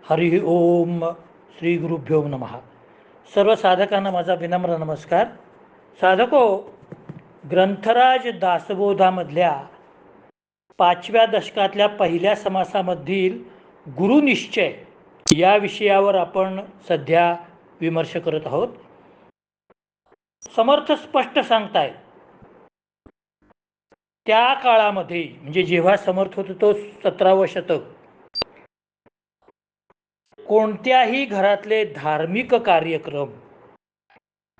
हरि ओम श्री गुरुभ्यो नमः. सर्व साधकांना माझा विनम्र नमस्कार. साधको, ग्रंथराज दासबोधामधल्या 5व्या दशकातल्या पहिल्या समासामधील गुरुनिश्चय या विषयावर आपण सध्या विमर्श करत आहोत. समर्थ स्पष्ट सांगतायत, त्या काळामध्ये म्हणजे जेव्हा समर्थ होतो तो 17वं शतक, कोणत्याही घरातले धार्मिक कार्यक्रम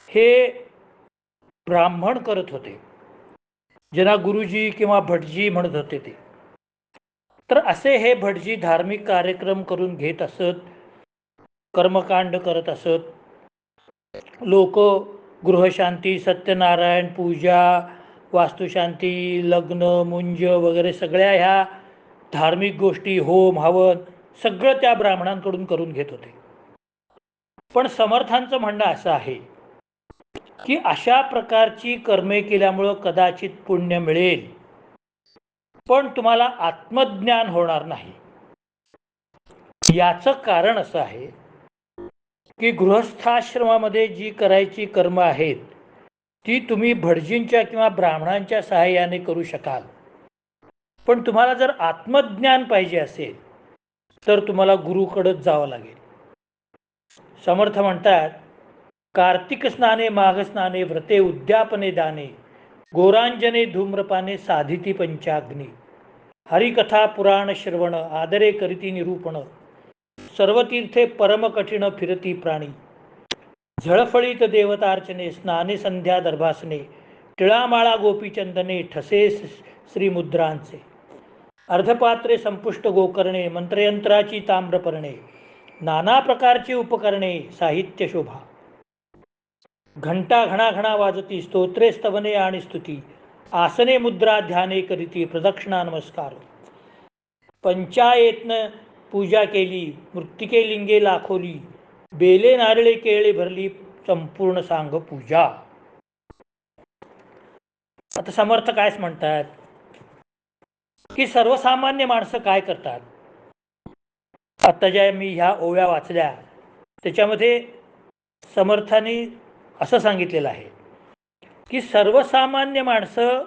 हे ब्राह्मण करत होते, ज्यांना गुरुजी किंवा भटजी म्हणत होते ते. तर असे हे भटजी धार्मिक कार्यक्रम करून घेत असत, कर्मकांड करत असत. लोक गृहशांती, सत्यनारायण पूजा, वास्तुशांती, लग्न, मुंज वगैरे सगळ्या ह्या धार्मिक गोष्टी, होम हवन सगळं त्या ब्राह्मणांकडून करून घेत होते. पण समर्थांचं म्हणणं असं आहे की अशा प्रकारची कर्मे केल्यामुळं कदाचित पुण्य मिळेल, पण तुम्हाला आत्मज्ञान होणार नाही. याचं कारण असं आहे की गृहस्थाश्रमामध्ये जी करायची कर्म आहेत ती तुम्ही भटजींच्या किंवा ब्राह्मणांच्या सहाय्याने करू शकाल, पण तुम्हाला जर आत्मज्ञान पाहिजे असेल तर तुम्हाला गुरुकडेच जावं लागेल. समर्थ म्हणतात, कार्तिक स्नाने माघ स्नाने व्रते उद्यापने दाने गोरांजने धूम्रपाने साधिती पंचाग्नी हरिकथा पुराण श्रवण आदरे करीती निरूपण सर्वतीर्थे परम कठीण फिरती प्राणी झळफळीत देवतार्चने स्नाने संध्या दर्भासने टिळामाळा गोपीचंदने ठसे श्रीमुद्रांचे अर्धपात्रे संपुष्ट गोकर्णे मंत्रयंत्राची ताम्रपर्णे नाना प्रकारची उपकरणे साहित्य शोभा घंटा घणाघणा वाजती स्तोत्रे स्तवने आणि स्तुती आसने मुद्रा ध्याने करीती प्रदक्षिणा नमस्कार पंचायतन पूजा केली मृत्तिके लिंगे लाखोली बेले नारळे केळे भरली संपूर्ण सांग पूजा. आता समर्थ कायच म्हणतात की सर्वसामान्य माणसं काय करतात. आता ज्या मी ह्या ओव्या वाचल्या त्याच्यामध्ये समर्थांनी असं सांगितलेलं आहे की सर्वसामान्य माणसं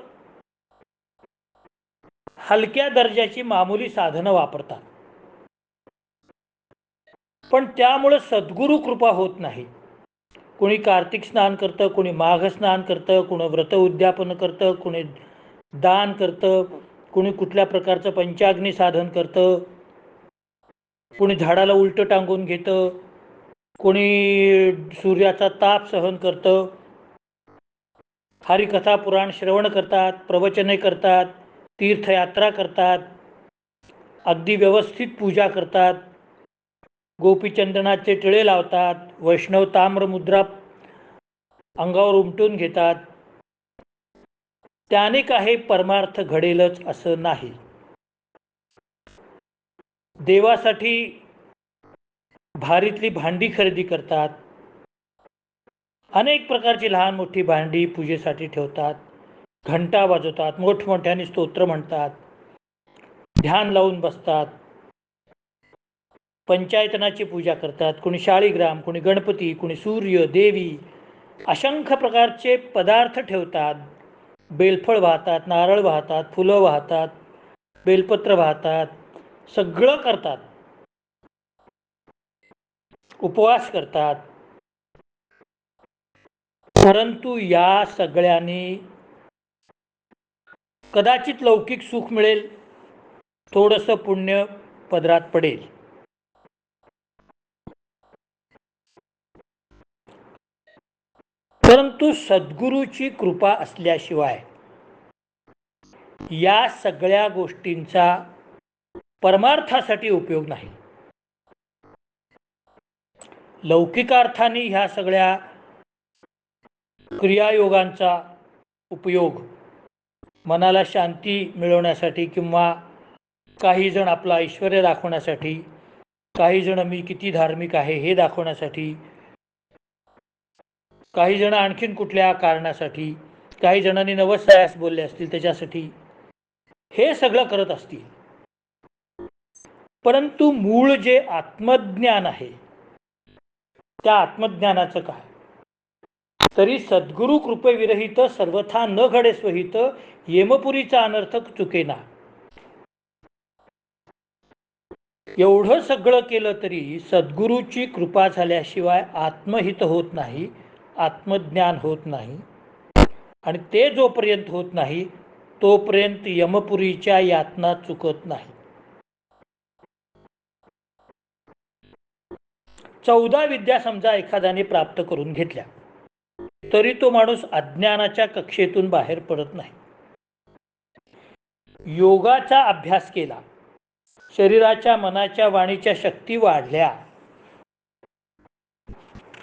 हलक्या दर्जाची मामूली साधनं वापरतात, पण त्यामुळे सद्गुरु कृपा होत नाही. कोणी कार्तिक स्नान करतं, कोणी माघ स्नान करतं, कोणी व्रत उद्यापन करतं, कोणी दान करतं, कोणी कुठल्या प्रकारचं पंचाग्नी साधन करतं, कोणी झाडाला उलटं टांगून घेतं, कोणी सूर्याचा ताप सहन करतं, हरिकथा पुराण श्रवण करतात, प्रवचने करतात, तीर्थयात्रा करतात, अगदी व्यवस्थित पूजा करतात, गोपीचंदनाचे टिळे लावतात, वैष्णव ताम्र मुद्रा अंगावर उमटून घेतात. त्याने काही परमार्थ घडेलच असं नाही. देवासाठी भारीतली भांडी खरेदी करतात, अनेक प्रकारची लहान मोठी भांडी पूजेसाठी ठेवतात, घंटा वाजवतात, मोठमोठ्याने स्तोत्र म्हणतात, ध्यान लावून बसतात, पंचायतनाची पूजा करतात, कोणी शाळीग्राम, कोणी गणपती, कोणी सूर्य देवी, असंख्य प्रकारचे पदार्थ ठेवतात, बेलफळ वाहतात, नारळ वाहतात, फुलं वाहतात, बेलपत्र वाहतात, सगळं करतात, उपवास करतात. परंतु या सगळ्यांनी कदाचित लौकिक सुख मिळेल, थोडंसं पुण्य पदरात पडेल, परंतु सद्गुरूची कृपा असल्याशिवाय या सगळ्या गोष्टींचा परमार्थासाठी उपयोग नाही. लौकिकार्थाने ह्या सगळ्या क्रियायोगांचा उपयोग मनाला शांती मिळवण्यासाठी किंवा काही जण आपलं ऐश्वर्य दाखवण्यासाठी, काही जण मी किती धार्मिक आहे हे दाखवण्यासाठी, काही जण आणखीन कुठल्या कारणासाठी, काही जणांनी नवसायास बोलले असतील त्याच्यासाठी हे सगळं करत असतील. परंतु मूळ जे आत्मज्ञान आहे त्या आत्मज्ञानाचं काय? तरी सद्गुरु कृपेविरहित सर्वथा न घडे स्वहित, येमपुरीचा अनर्थक चुकेना. एवढं सगळं केलं तरी सद्गुरूची कृपा झाल्याशिवाय आत्महित होत नाही, आत्मज्ञान होत नाही. आणि ते जोपर्यंत होत नाही तोपर्यंत यमपुरीच्या यातना चुकत नाही. 14 विद्या समजा एखाद्याने प्राप्त करून घेतल्या तरी तो माणूस अज्ञानाच्या कक्षेतून बाहेर पडत नाही. योगाचा अभ्यास केला, शरीराच्या मनाच्या वाणीच्या शक्ती वाढल्या,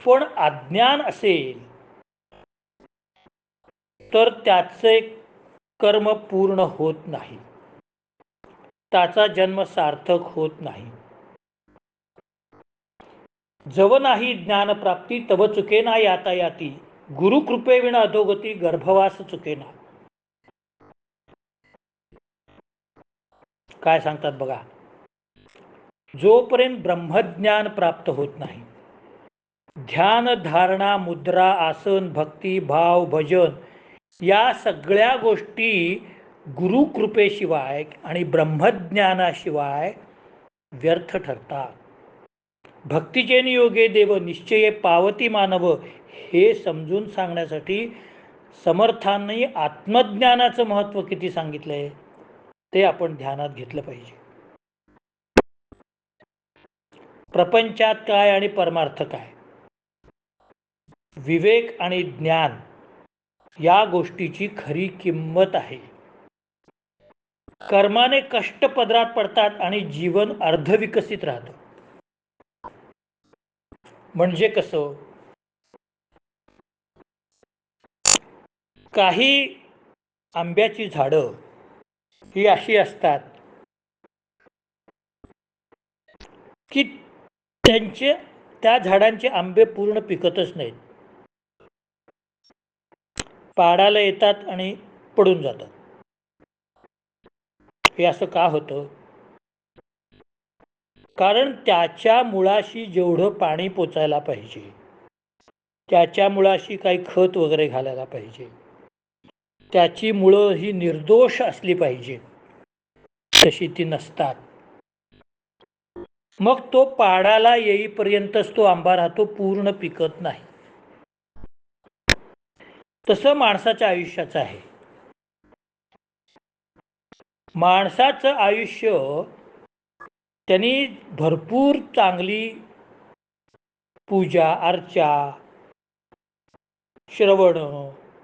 पण अज्ञान असेल तर त्याचे कर्म पूर्ण होत नाही, त्याचा जन्म सार्थक होत नाही. जव नाही ज्ञानप्राप्ती तव चुकेना यातायाती, गुरुकृपेविना अधोगती गर्भवास चुकेना. काय सांगतात बघा, जोपर्यंत ब्रह्मज्ञान प्राप्त होत नाही, ध्यान धारणा मुद्रा आसन भक्ती भाव भजन या सगळ्या गोष्टी गुरुकृपेशिवाय आणि ब्रह्मज्ञानाशिवाय व्यर्थ ठरतात. भक्तीचे नियोगे देव निश्चये पावती मानव, हे समजून सांगण्यासाठी समर्थांनी आत्मज्ञानाचं महत्त्व किती सांगितलंय ते आपण ध्यानात घेतलं पाहिजे. प्रपंचात काय आणि परमार्थ काय, विवेक आणि ज्ञान या गोष्टीची खरी किंमत आहे. कर्माने कष्ट पदरात पडतात आणि जीवन अर्धविकसित राहतं. म्हणजे कसं, काही आंब्याची झाडं ही अशी असतात की त्या झाडांचे आंबे पूर्ण पिकतच नाहीत, पाडाला येतात आणि पडून जातात. हे असं का होतं? कारण त्याच्या मुळाशी जेवढं पाणी पोचायला पाहिजे, त्याच्या मुळाशी काही खत वगैरे घालायला पाहिजे, त्याची मुळं ही निर्दोष असली पाहिजे, तशी ती नसतात. मग तो पाडाला येईपर्यंतच तो आंबा राहतो, पूर्ण पिकत नाही. तसं माणसाच्या आयुष्याचं आहे. माणसाचं आयुष्य त्यांनी भरपूर चांगली पूजा अर्चा, श्रवण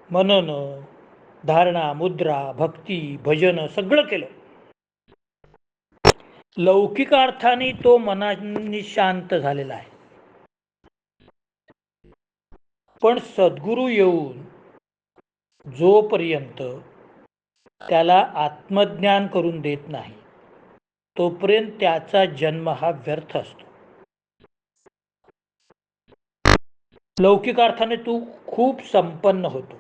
मनन, धारणा मुद्रा भक्ती भजन सगळं केलं. लौकिक अर्थाने तो मनाने शांत झालेला आहे, पण सद्गुरू येऊन जोपर्यंत त्याला आत्मज्ञान करून देत नाही तोपर्यंत त्याचा जन्म हा व्यर्थ असतो. लौकिक अर्थाने तू खूप संपन्न होतो,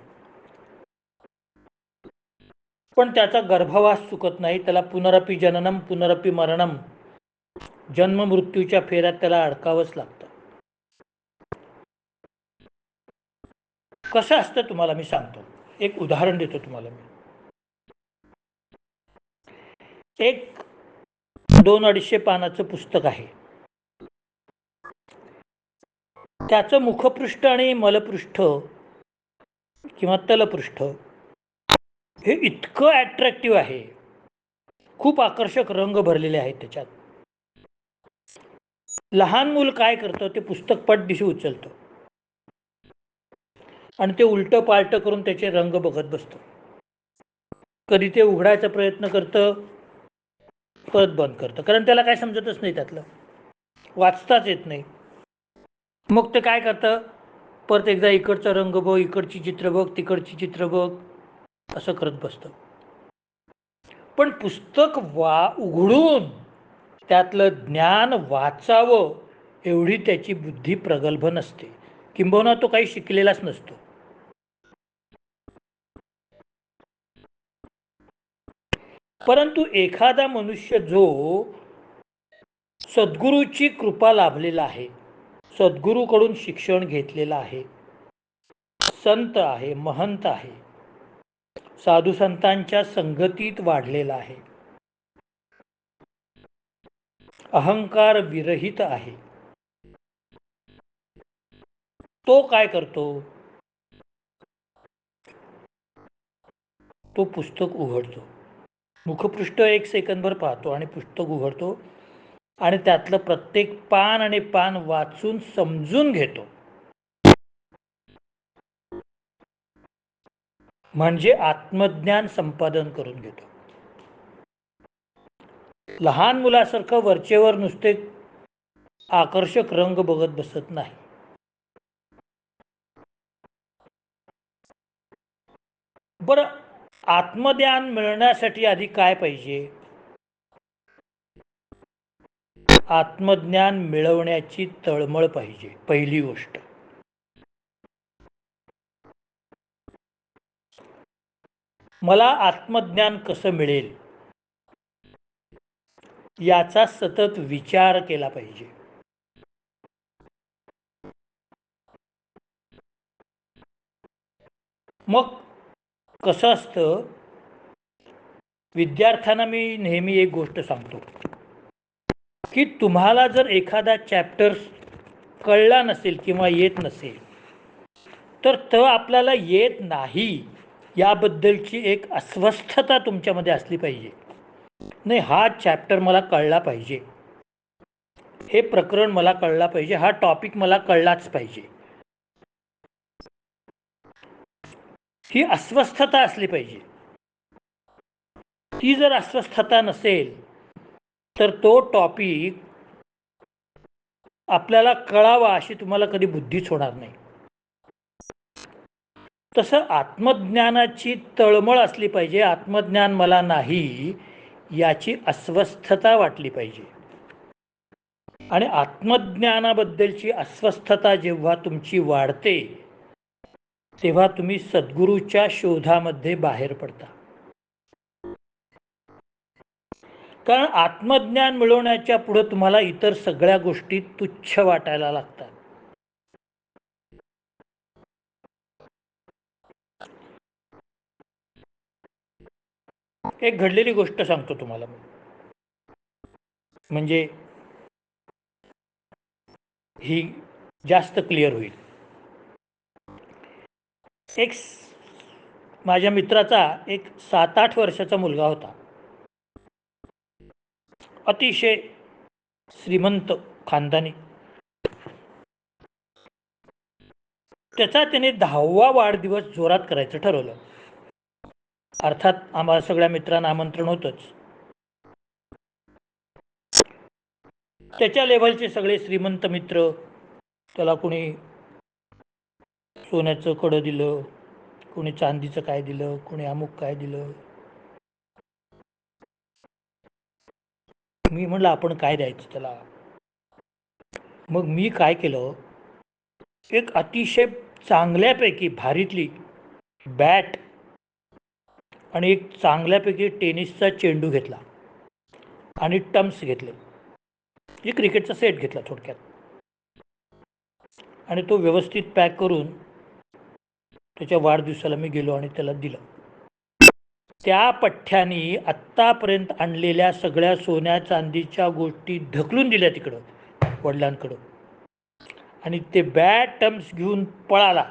पण त्याचा गर्भवास चुकत नाही. त्याला पुनरपि जननम पुनरपि मरणम, जन्म मृत्यूच्या फेऱ्यात त्याला अडकावंच लागतं. कसं असतं तुम्हाला मी सांगतो, एक उदाहरण देतो तुम्हाला मी. एक 200-250 पानाचं पुस्तक आहे. त्याचं मुखपृष्ठ आणि मलपृष्ठ किंवा तलपृष्ठ हे इतकं अट्रॅक्टिव्ह आहे, खूप आकर्षक रंग भरलेले आहेत त्याच्यात. लहान मूल काय करतं, ते पुस्तक पटदिशी उचलतं आणि ते उलटं पालटं करून त्याचे रंग बघत बसतं. कधी ते उघडायचा प्रयत्न करतं, परत बंद करतं, कारण त्याला काय समजतच नाही, त्यातलं वाचताच येत नाही. मग ते काय करतं, परत एकदा इकडचा रंग बघ, इकडची चित्र बघ, तिकडची चित्र बघ, असं करत बसतं. पण पुस्तक उघडून त्यातलं ज्ञान वाचावं एवढी त्याची बुद्धी प्रगल्भ नसते, किंबहुना तो काही शिकलेलाच नसतो. परंतु एखादा मनुष्य जो सद्गुरूची कृपा लाभलेला आहे, सद्गुरूकडून शिक्षण घेतलेलं आहे, संत आहे, महंत आहे, साधू संतांच्या संगतीत वाढलेला आहे, अहंकार विरहित आहे, तो काय करतो? तो पुस्तक उघडतो, मुखपृष्ठ 1 सेकंदभर पाहतो आणि पुस्तक उघडतो आणि त्यातलं प्रत्येक पान आणि पान वाचून समजून घेतो. म्हणजे आत्मज्ञान संपादन करून घेतो. लहान मुलासारखं वरचेवर नुसते आकर्षक रंग बघत बसत नाही. बरं, आत्मज्ञान मिळण्यासाठी आधी काय पाहिजे? आत्मज्ञान मिळवण्याची तळमळ पाहिजे, पहिली गोष्ट. मला आत्मज्ञान कसं मिळेल याचा सतत विचार केला पाहिजे. मग कसं असतं, विद्यार्थ्यांना मी नेहमी एक गोष्ट सांगतो की तुम्हाला जर एखादा चॅप्टर कळला नसेल किंवा येत नसेल तर तो आपल्याला येत नाही याबद्दलची एक अस्वस्थता तुमच्यामध्ये असली पाहिजे. नाही, हा चॅप्टर मला कळला पाहिजे, हे प्रकरण मला कळला पाहिजे, हा टॉपिक मला कळलाच पाहिजे, ही अस्वस्थता असली पाहिजे. ती जर अस्वस्थता नसेल तर तो टॉपिक आपल्याला कळावा अशी तुम्हाला कधी बुद्धीच होणार नाही. तसं आत्मज्ञानाची तळमळ असली पाहिजे. आत्मज्ञान मला नाही याची अस्वस्थता वाटली पाहिजे. आणि आत्मज्ञानाबद्दलची अस्वस्थता जेव्हा तुमची वाढते तेव्हा तुम्ही सद्गुरूच्या शोधामध्ये बाहेर पडता. कारण आत्मज्ञान मिळवण्याच्या पुढे तुम्हाला इतर सगळ्या गोष्टी तुच्छ वाटायला लागतात. एक घडलेली गोष्ट सांगतो तुम्हाला, म्हणजे ही जास्त क्लिअर होईल. एक माझ्या मित्राचा एक 7-8 वर्षाचा मुलगा होता, अतिशय श्रीमंत खानदानी. त्याचा त्याने 10वा वाढदिवस जोरात करायचं ठरवलं. अर्थात आम्हाला सगळ्या मित्रांना आमंत्रण होतंच. त्याच्या लेव्हलचे सगळे श्रीमंत मित्र, त्याला कोणी सोन्याचं कडं दिलं, कोणी चांदीचं काय दिलं, कोणी अमुक काय दिलं. मी म्हणलं आपण काय द्यायचं त्याला. मग मी काय केलं, एक अतिशय चांगल्यापैकी भारीतली बॅट आणि एक चांगल्यापैकी टेनिसचा चेंडू घेतला आणि टम्स घेतले, एक क्रिकेटचा सेट घेतला थोडक्यात, आणि तो व्यवस्थित पॅक करून त्याच्या वाढदिवसाला मी गेलो आणि त्याला दिलं. त्या पठ्ठ्यानी आत्तापर्यंत आणलेल्या सगळ्या सोन्या चांदीच्या गोष्टी ढकलून दिल्या तिकडं वडिलांकडं, आणि ते बॅट टम्स घेऊन पळाला.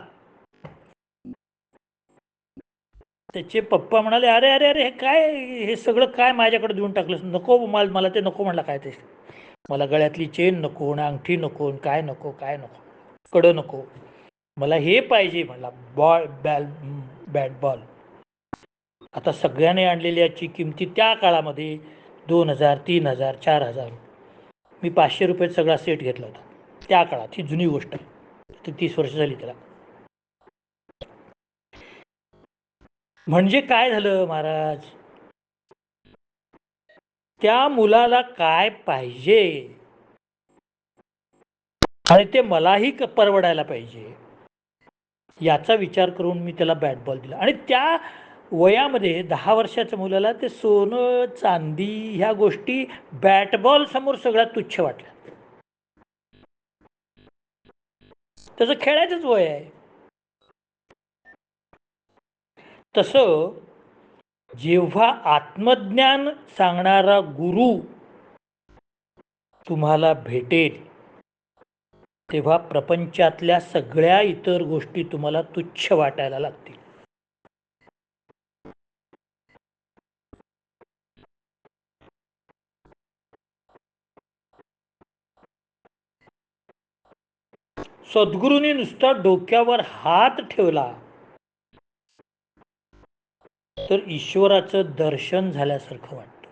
त्याचे पप्पा म्हणाले, अरे अरे अरे, हे काय, हे सगळं काय माझ्याकडे देऊन टाकलंस? नको, मला ते नको म्हणला. काय ते, मला गळ्यातली चेन नको, अंगठी नको, काय नको, काय नको, कडं नको, मला हे पाहिजे म्हणला, बॅट बॉल. आता सगळ्याने आणलेली याची किमती त्या काळामध्ये 2,000, 3,000, 4,000. मी 500 रुपयात सगळा सेट घेतला होता त्या काळात. ही जुनी गोष्ट आहे, ती 30 वर्ष झाली त्याला. म्हणजे काय झालं महाराज, त्या मुलाला काय पाहिजे आणि ते मलाही परवडायला पाहिजे याचा विचार करून मी त्याला बॅट बॉल दिला. आणि त्या वयामध्ये 10 वर्षाच्या मुलाला ते सोनं चांदी ह्या गोष्टी बॅटबॉल समोर सगळ्यात तुच्छ वाटल्या. त्याचं खेळायचंच वय आहे. तसं जेव्हा आत्मज्ञान सांगणारा गुरु तुम्हाला भेटेल तेव्हा प्रपंचातल्या सगळ्या इतर गोष्टी तुम्हाला तुच्छ वाटायला लागतील. सद्गुरूंनी नुसता डोक्यावर हात ठेवला तर ईश्वराचं दर्शन झाल्यासारखं वाटतं.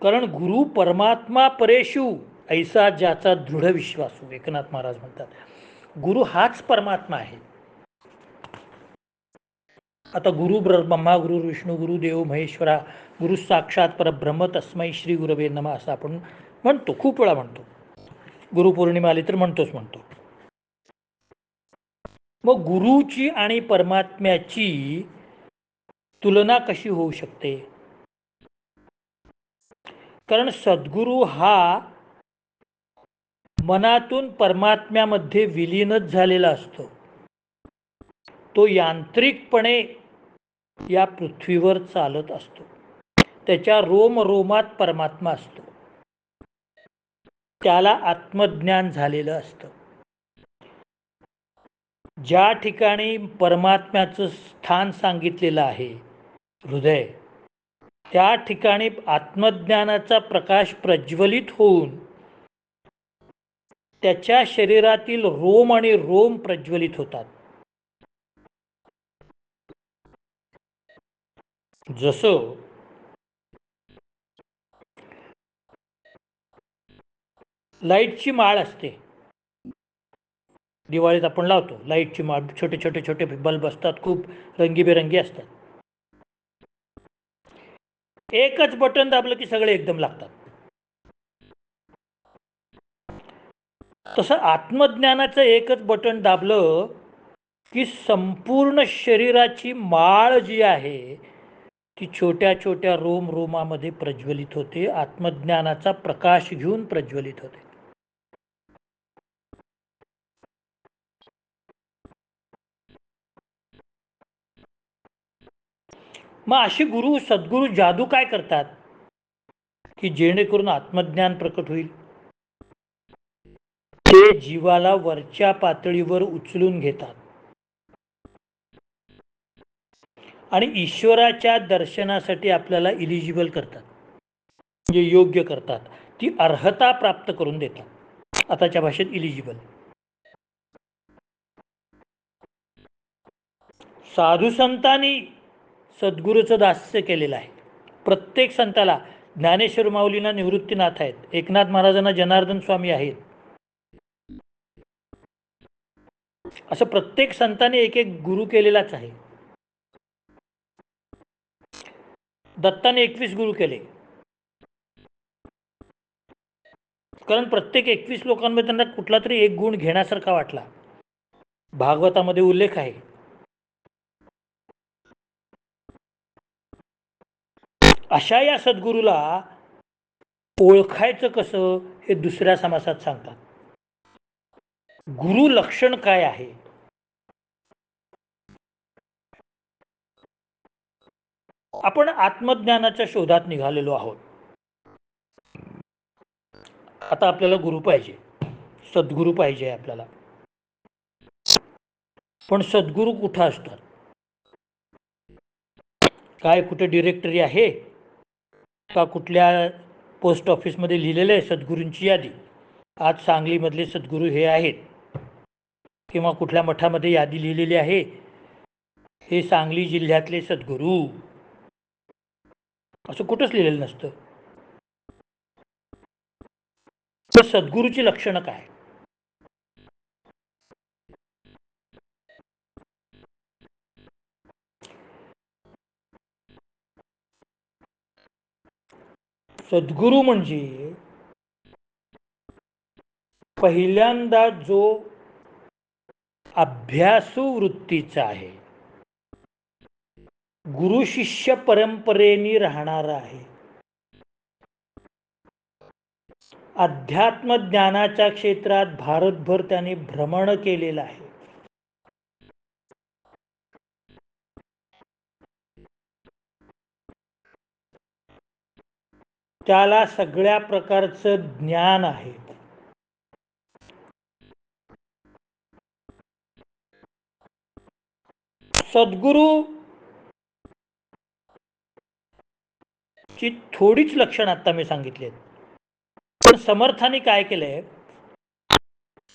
कारण गुरु परमात्मा परेशू ऐसा ज्याचा दृढ विश्वासू, एकनाथ महाराज म्हणतात. गुरु हाच परमात्मा आहे. आता गुरु ब्रह्मा, गुरु विष्णू, गुरु देव महेश्वरा, गुरु साक्षात परब्रह्म तस्मै श्री गुरवे नमः असं आपण म्हणतो, खूप वेळा म्हणतो. गुरुपौर्णिमा आली तर म्हणतो. मग गुरुची आणि परमात्म्याची तुलना कशी होऊ शकते? कारण सद्गुरु हा मनातून परमात्म्यामध्ये विलीनच झालेला असतो. तो यांत्रिकपणे या पृथ्वीवर चालत असतो. त्याच्या रोमरोमात परमात्मा असतो. त्याला आत्मज्ञान झालेलं असतं. ज्या ठिकाणी परमात्म्याचं स्थान सांगितलेलं आहे हृदय, त्या ठिकाणी आत्मज्ञानाचा प्रकाश प्रज्वलित होऊन त्याच्या शरीरातील रोम आणि रोम प्रज्वलित होतात. जसं लाईटची माळ असते, दिवाळीत आपण लावतो लाईटची माळ, छोटे छोटे छोटे बल्ब असतात, खूप रंगीबेरंगी असतात. एकच बटन दाबलं की सगळे एकदम लागतात. तसं आत्मज्ञानाचं एकच बटन दाबलं की संपूर्ण शरीराची माळ जी आहे ती छोट्या छोट्या रोम रोमामध्ये प्रज्वलित होते, आत्मज्ञानाचा प्रकाश घेऊन प्रज्वलित होते. मग अशी गुरु सद्गुरु जादू काय करतात की जेणेकरून आत्मज्ञान प्रकट होईल? ते जीवाला वरच्या पातळीवर उचलून घेतात आणि ईश्वराच्या दर्शनासाठी आपल्याला इलिजिबल करतात, म्हणजे योग्य करतात. ती अर्हता प्राप्त करून देतात. आताच्या भाषेत इलिजिबल. साधू संतांनी सद्गुरूचं दास्य केलेलं आहे. प्रत्येक संताला, ज्ञानेश्वर माऊलींना निवृत्तीनाथ आहेत, एकनाथ महाराजांना जनार्दन स्वामी आहेत. असं प्रत्येक संतांनी एक एक गुरु केलेलाच आहे. दत्ताने 21 गुरु केले, कारण प्रत्येक 21 लोकांमध्ये त्यांना कुठला तरी एक गुण घेण्यासारखा वाटला. भागवतामध्ये उल्लेख आहे. अशा या सद्गुरूला ओळखायचं कसं हे दुसऱ्या समासात सांगतात. गुरु लक्षण काय आहे? आपण आत्मज्ञानाच्या शोधात निघालेलो आहोत. आता आपल्याला गुरु पाहिजे, सद्गुरू पाहिजे आपल्याला. पण सद्गुरू कुठं असतात? काय कुठे डिरेक्टरी आहे का? कुठल्या पोस्ट ऑफिसमध्ये लिहिलेलं आहे सद्गुरूंची यादी, आज सांगलीमधले सद्गुरू हे आहेत, किंवा कुठल्या मठामध्ये यादी लिहिलेली आहे हे सांगली जिल्ह्यातले सद्गुरू, असं कुठंच लिहिलेलं नसतं. तर सद्गुरूची लक्षणं काय? सद्गुरू म्हणजे पहिल्यांदा जो अभ्यासू वृत्तीचा आहे, गुरु शिष्य परंपरेने राहणारा आहे, अध्यात्म ज्ञानाच्या क्षेत्रात भारतभर त्यांनी भ्रमण केलेलं आहे. त्याला सगळ्या प्रकारचं ज्ञान आहे. सद्गुरू ची थोडीच लक्षणं आता मी सांगितली. पण समर्थाने काय केलंय,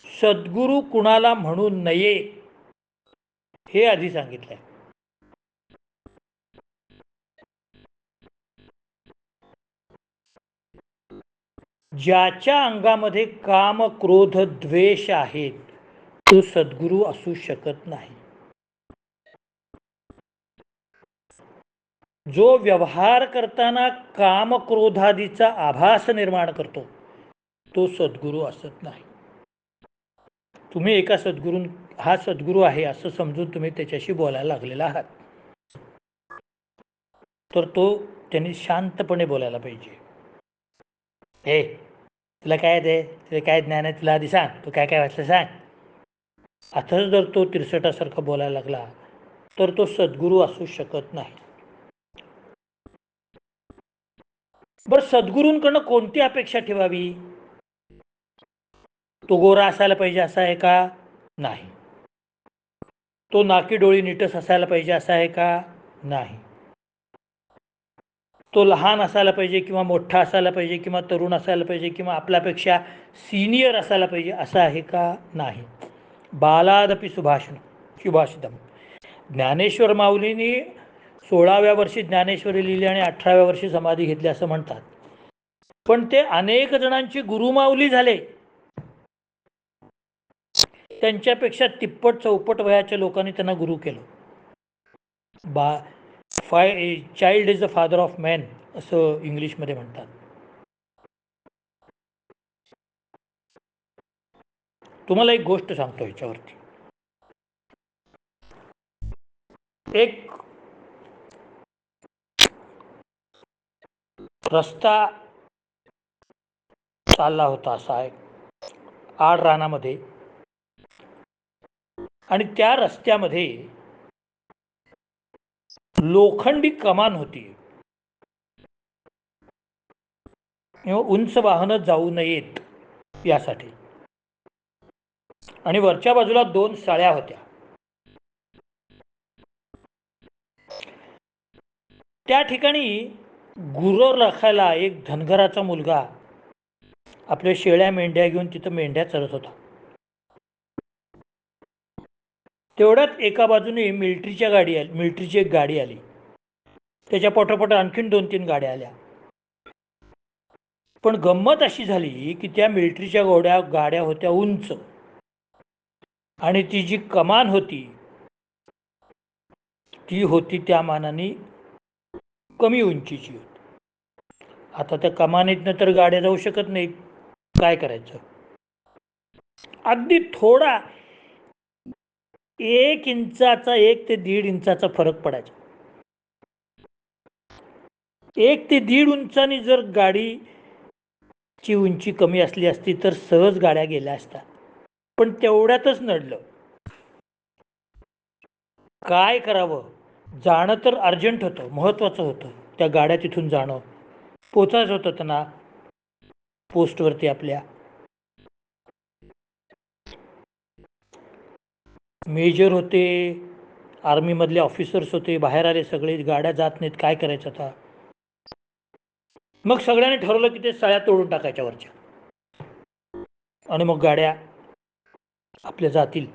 सद्गुरू कुणाला म्हणू नये हे आधी सांगितलंय. ज्याच्या अंगामध्ये काम क्रोध द्वेष आहेत तो सद्गुरू असू शकत नाही. जो व्यवहार करताना काम क्रोधादीचा आभास निर्माण करतो तो सद्गुरू असत नाही. तुम्ही एका सद्गुरू, हा सद्गुरू आहे असं समजून तुम्ही त्याच्याशी बोलायला लागलेला आहात, तर तो त्यांनी शांतपणे बोलायला पाहिजे. हे तुला काय दे, तुला काय ज्ञान आहे, तुला आधी सांग, तू काय काय वाचलं सांग. आता जर तो तिरसटासारखं बोलायला लागला तर तो सद्गुरू असू शकत नाही. बरं, सद्गुरूंकडनं कोणती अपेक्षा ठेवावी? तो गोरा असायला पाहिजे असा आहे का? नाही. तो नाकी डोळी नीटस असायला पाहिजे असा आहे का? नाही. तो लहान असायला पाहिजे किंवा मोठा असायला पाहिजे किंवा तरुण असायला पाहिजे किंवा आपल्यापेक्षा सिनियर असायला पाहिजे असं आहे का? नाही. बालादपि सुभाषितम. ज्ञानेश्वर माऊलींनी 16व्या वर्षी ज्ञानेश्वरी लिहिली आणि 18व्या वर्षी समाधी घेतली असं म्हणतात. पण ते अनेक जणांची गुरुमाऊली झाले. त्यांच्यापेक्षा तिप्पट चौपट वयाच्या लोकांनी त्यांना गुरु केलं. Child is the father of man असं इंग्लिशमध्ये म्हणतात. तुम्हाला एक गोष्ट सांगतो ह्याच्यावरती. एक रस्ता चालला होता असा एक आड रानामध्ये, आणि त्या रस्त्यामध्ये लोखंडी कमान होती. उंच वाहनं जाऊ नयेत यासाठी, आणि वरच्या बाजूला 2 साळ्या होत्या. त्या ठिकाणी गुरं राखायला एक धनगराचा मुलगा आपल्या शेळ्या मेंढ्या घेऊन तिथं मेंढ्या चरत होता. तेवढ्यात एका बाजूने मिलिटरीची एक गाडी आली. त्याच्या पोटापोट आणखीन 2-3 गाड्या आल्या. पण गंमत अशी झाली की त्या मिलिटरीच्या गाड्या होत्या उंच, आणि ती जी कमान होती ती होती त्या मानाने कमी उंचीची होती. आता त्या कमानीतनं तर गाड्या जाऊ शकत नाहीत. काय करायचं? अगदी थोडा 1 इंचाचा 1 ते 1.5 इंचाचा फरक पडायचा. 1 ते 1.5 इंचानी जर गाडीची उंची कमी असली असती तर सहज गाड्या गेल्या असत्या. पण तेवढ्यातच नडलं. काय करावं? जाणं तर अर्जंट होतं, महत्त्वाचं होतं. त्या गाड्या तिथून जाणं, पोचायचं होतं त्यांना पोस्टवरती आपल्या. मेजर होते, आर्मीमधले ऑफिसर्स होते, बाहेर आले सगळे, गाड्या जात नाहीत, काय करायचं आता? मग सगळ्यांनी ठरवलं की ते सळ्या तोडून टाकायच्या वरच्या, आणि मग गाड्या आपल्या जातील.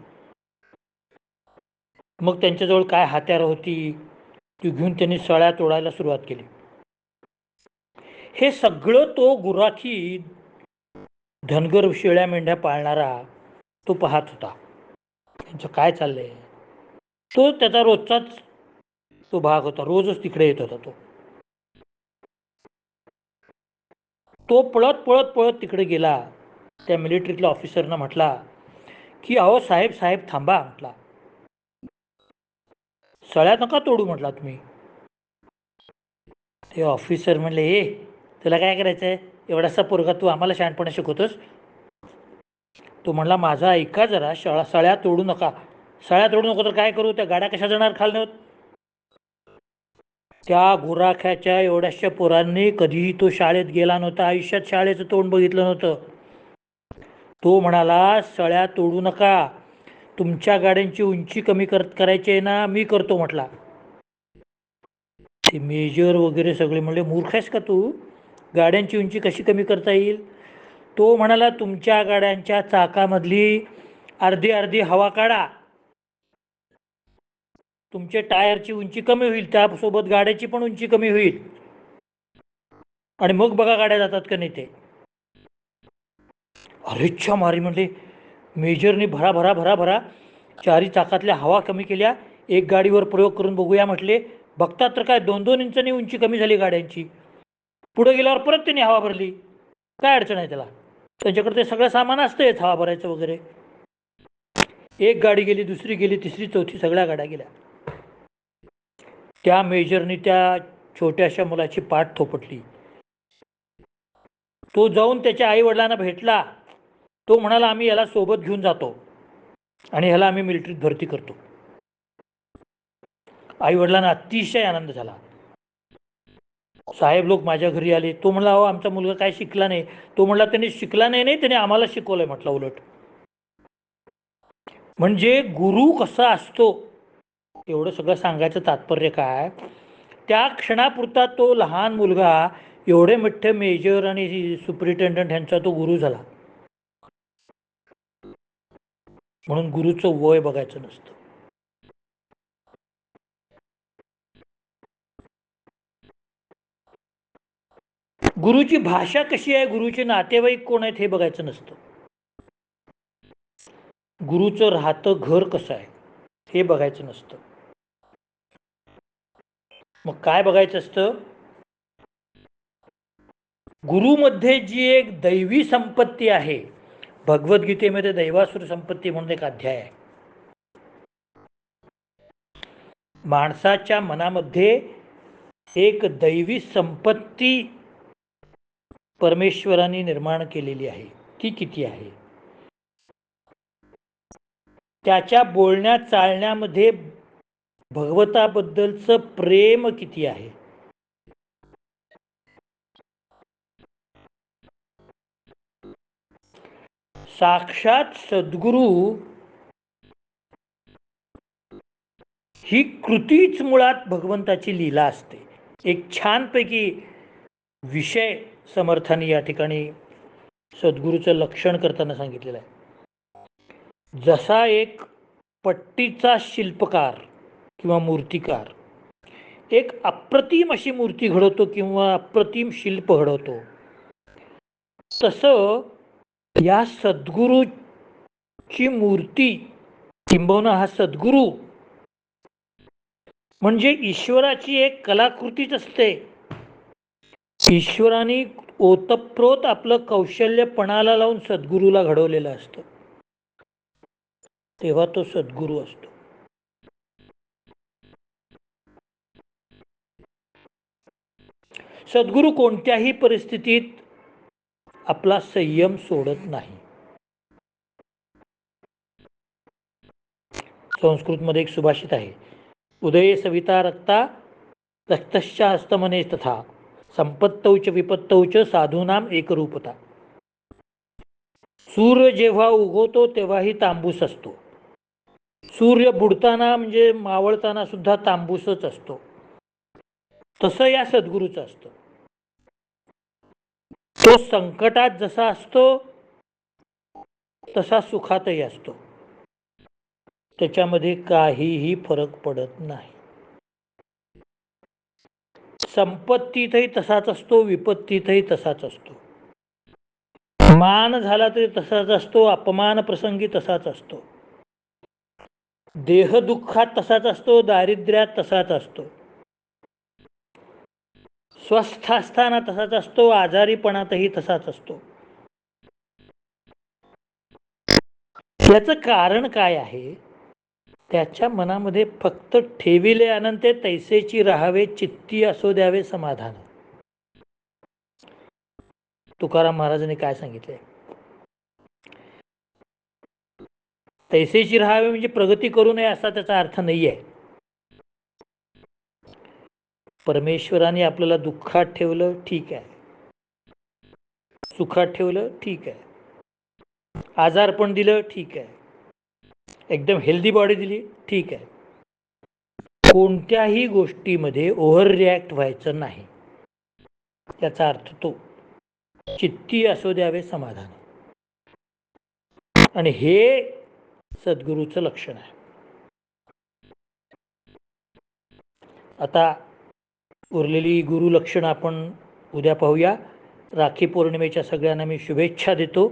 मग त्यांच्याजवळ काय हत्यारं होती ती घेऊन त्यांनी सळ्या तोडायला सुरुवात केली. हे सगळं तो गुराखी धनगर शेळ्या मेंढ्या पाळणारा तो पाहत होता. त्यांचं काय चाललंय, तो त्याचा रोजचाच तो भाग होता. रोजच तिकडे येत होता. तो पळत पळत पळत तिकडे गेला. त्या मिलिटरीतल्या ऑफिसरना म्हटला की अहो साहेब साहेब थांबा म्हटला, सळ्या नका तोडू म्हटला तुम्ही. ते ऑफिसर म्हणले, ए तुला काय करायचं आहे, एवढासा पोरगा तू आम्हाला शहाणपणा शिकवतोस. तो म्हणला माझा ऐका जरा, सळ्या तोडू नका. सळ्या तोडू नको तर काय करू, त्या गाड्या कशा जाणार खालनं. त्या गुराख्याच्या एवढ्याशा पोरांनी कधीही तो शाळेत गेला नव्हता, आयुष्यात शाळेचं तोंड बघितलं नव्हतं. तो म्हणाला सळ्या तोडू नका, तुमच्या गाड्यांची उंची कमी करायची आहे ना, मी करतो म्हटला. ते मेजर वगैरे सगळे म्हणले मूर्ख आहेस का तू, गाड्यांची उंची कशी कमी करता येईल. तो म्हणाला तुमच्या गाड्यांच्या चाकामधली अर्धी अर्धी हवा काढा, तुमच्या टायरची उंची कमी होईल, त्यासोबत गाड्याची पण उंची कमी होईल, आणि मग बघा गाड्या जातात का नाही ते. अरेच्छा मारी म्हणले. मेजरने भरा भरा भरा भरा चारी चाकातल्या हवा कमी केल्या. एक गाडीवर प्रयोग करून बघूया म्हटले. बघतात तर काय 2-2 इंचांनी उंची कमी झाली गाड्यांची. पुढे गेल्यावर परत त्यांनी हवा भरली. काय अडचण आहे त्याला, त्यांच्याकडे ते सगळं सामान असतंच हवा भरायचं वगैरे. एक गाडी गेली, दुसरी गेली, तिसरी चौथी सगळ्या गाड्या गेल्या. त्या मेजरने त्या छोट्याशा मुलाची पाठ थोपटली. तो जाऊन त्याच्या आई वडिलांना भेटला. तो म्हणाला आम्ही याला सोबत घेऊन जातो आणि ह्याला आम्ही मिलिटरीत भरती करतो. आई वडिलांना अतिशय आनंद झाला. साहेब लोक माझ्या घरी आले. तो म्हणला अहो आमचा मुलगा काय शिकला नाही. तो म्हणला त्यांनी शिकला नाही, त्याने आम्हाला शिकवलंय म्हटलं उलट. म्हणजे गुरु कसा असतो, एवढं सगळं सांगायचं तात्पर्य काय, त्या क्षणापुरता तो लहान मुलगा एवढे मोठे मेजर आणि सुपरिटेंडंट ह्यांचा तो गुरु झाला. म्हणून गुरुचं वय बघायचं नसतं. गुरुची भाषा कशी आहे, गुरुचे नातेवाईक कोण आहेत हे बघायचं नसतं. गुरुचं राहतं घर कसं आहे हे बघायचं नसतं. मग काय बघायचं असतं, गुरुमध्ये जी एक दैवी संपत्ती आहे. भगवद्गीतेमध्ये दैवासुर संपत्ती म्हणून एक अध्याय आहे. माणसाच्या मनामध्ये एक दैवी संपत्ती परमेश्वराने निर्माण केलेली आहे. ती किती आहे, त्याच्या बोलण्या चालण्यामध्ये भगवताबद्दलचं प्रेम किती आहे. साक्षात सद्गुरू ही कृतीच मुळात भगवंताची लीला असते. एक छानपैकी विषय समर्थाने या ठिकाणी सद्गुरूचं लक्षण करताना सांगितलेलं आहे. जसा एक पट्टीचा शिल्पकार किंवा मूर्तिकार एक अप्रतिम अशी मूर्ती घडवतो किंवा अप्रतिम शिल्प घडवतो, तसं या सद्गुरूची मूर्ती किंबहुना हा सद्गुरू म्हणजे ईश्वराची एक कलाकृतीच असते. ईश्वराने ओतप्रोत आपलं कौशल्य पणाला लावून सद्गुरूला घडवलेलं असतं, तेव्हा तो सद्गुरू असतो. सद्गुरू कोणत्याही परिस्थितीत आपला संयम सोडत नाही. संस्कृतमध्ये एक सुभाषित आहे, उदये सविता रक्ता रक्तश्च हस्तमने तथा संपत्तौच विपत्तौच साधूनाम एकरूपता. सूर्य जेव्हा उगवतो तेव्हाही तांबूस असतो. सूर्य बुडताना म्हणजे मावळताना सुद्धा तांबूसच असतो. तसं या सद्गुरूचं असतं. तो संकटात जसा असतो तसा सुखातही असतो. त्याच्यामध्ये काहीही फरक पडत नाही. संपत्तीतही तसाच असतो, विपत्तीतही तसाच असतो. मान झाला तरी तसाच असतो, अपमान प्रसंगी तसाच असतो. देहदुःखात तसाच असतो, दारिद्र्यात तसाच असतो. स्वस्थ असताना तसाच असतो, आजारीपणातही तसाच असतो. याचं कारण काय आहे? त्याच्या मनामध्ये फक्त ठेविले अनंते तैसेची राहावे, चित्ती असो द्यावे समाधान. तुकाराम महाराजांनी काय सांगितलंय? तैसेची राहावे म्हणजे प्रगती करू नये असा त्याचा अर्थ नाही आहे. परमेश्वराने आपल्याला दुःखात ठेवलं, ठीक आहे. सुखात ठेवलं, ठीक आहे. आजारपण दिलं, ठीक आहे. एकदम हेल्दी बॉडी दिली, ठीक आहे. कोणत्याही गोष्टीमध्ये ओव्हर रिॲक्ट व्हायचं नाही. त्याचा अर्थ तो चित्ती असो द्यावे समाधान. आणि हे सद्गुरूचं लक्षण आहे. आता उरलेली गुरुलक्षणं आपण उद्या पाहूया. राखी पौर्णिमेच्या सगळ्यांना मी शुभेच्छा देतो.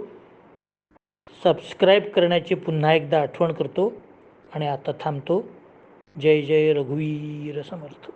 सबस्क्राईब करण्याची पुन्हा एकदा आठवण करतो आणि आता थांबतो. जय जय रघुवीर समर्थ.